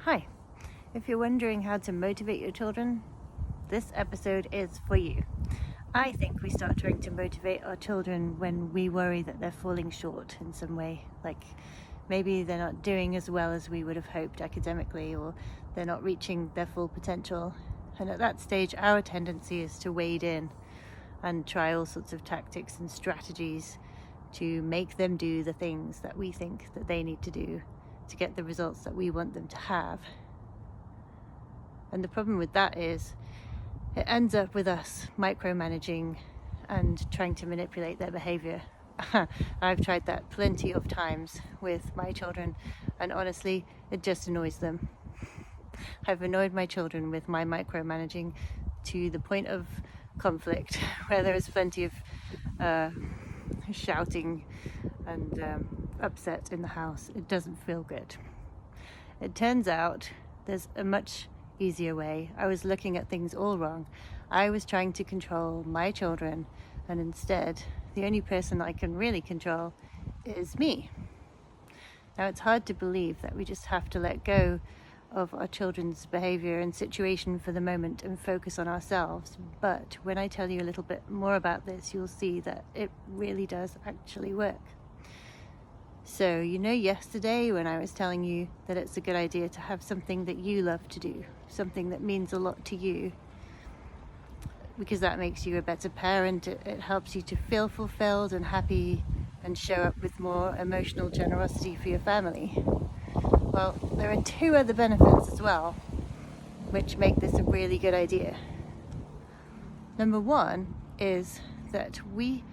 Hi, if you're wondering how to motivate your children, this episode is for you. I think we start trying to motivate our children when we worry that they're falling short in some way, like maybe they're not doing as well as we would have hoped academically, or they're not reaching their full potential. And at that stage, our tendency is to wade in and try all sorts of tactics and strategies to make them do the things that we think that they need to do to get the results that we want them to have. And the problem with that is it ends up with us micromanaging and trying to manipulate their behavior. I've tried that plenty of times with my children, and honestly, it just annoys them. I've annoyed my children with my micromanaging to the point of conflict where there is plenty of shouting and upset in the house. It doesn't feel good. It turns out there's a much easier way. I was looking at things all wrong. I was trying to control my children, and instead the only person I can really control is me. Now, it's hard to believe that we just have to let go of our children's behavior and situation for the moment and focus on ourselves, but when I tell you a little bit more about this, you'll see that it really does actually work. So, yesterday when I was telling you that it's a good idea to have something that you love to do, something that means a lot to you, because that makes you a better parent. It helps you to feel fulfilled and happy and show up with more emotional generosity for your family. Well, there are two other benefits as well, which make this a really good idea. Number one is that we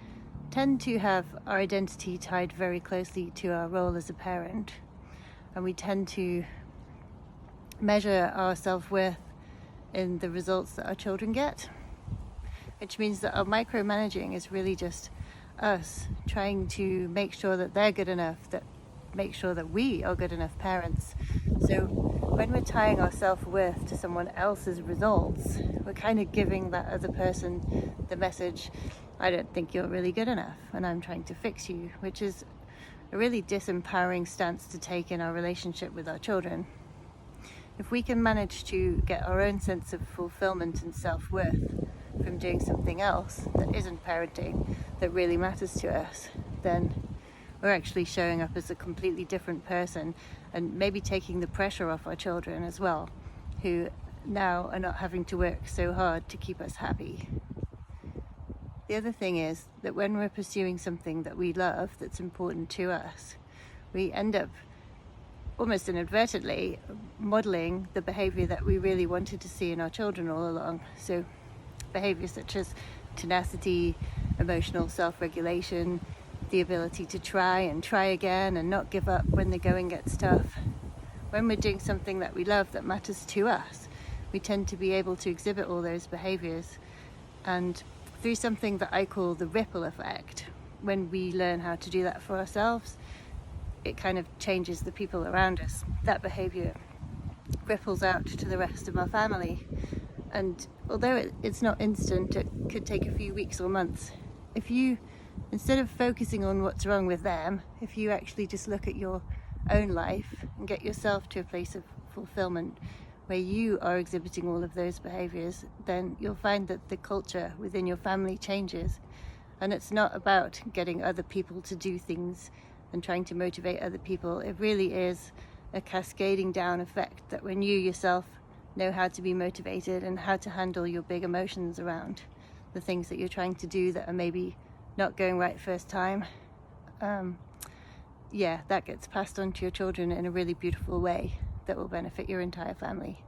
tend to have our identity tied very closely to our role as a parent, and we tend to measure our self-worth in the results that our children get, which means that our micromanaging is really just us trying to make sure that they're good enough, that make sure that we are good enough parents. So when we're tying our self-worth to someone else's results, we're kind of giving that other person the message, I don't think you're really good enough and I'm trying to fix you, which is a really disempowering stance to take in our relationship with our children. If we can manage to get our own sense of fulfillment and self-worth from doing something else that isn't parenting, that really matters to us, then we're actually showing up as a completely different person and maybe taking the pressure off our children as well, who now are not having to work so hard to keep us happy. The other thing is that when we're pursuing something that we love, that's important to us, we end up almost inadvertently modeling the behavior that we really wanted to see in our children all along. So behaviors such as tenacity, emotional self-regulation, the ability to try again and not give up when the going gets tough. When we're doing something that we love, that matters to us, we tend to be able to exhibit all those behaviors. And through something that I call the ripple effect, when we learn how to do that for ourselves, it kind of changes the people around us. That behavior ripples out to the rest of our family. And although it's not instant, it could take a few weeks or months. If you, instead of focusing on what's wrong with them, if you actually just look at your own life and get yourself to a place of fulfillment where you are exhibiting all of those behaviors, then you'll find that the culture within your family changes. And it's not about getting other people to do things and trying to motivate other people. It really is a cascading down effect that when you yourself know how to be motivated and how to handle your big emotions around the things that you're trying to do that are maybe not going right first time, that gets passed on to your children in a really beautiful way that will benefit your entire family.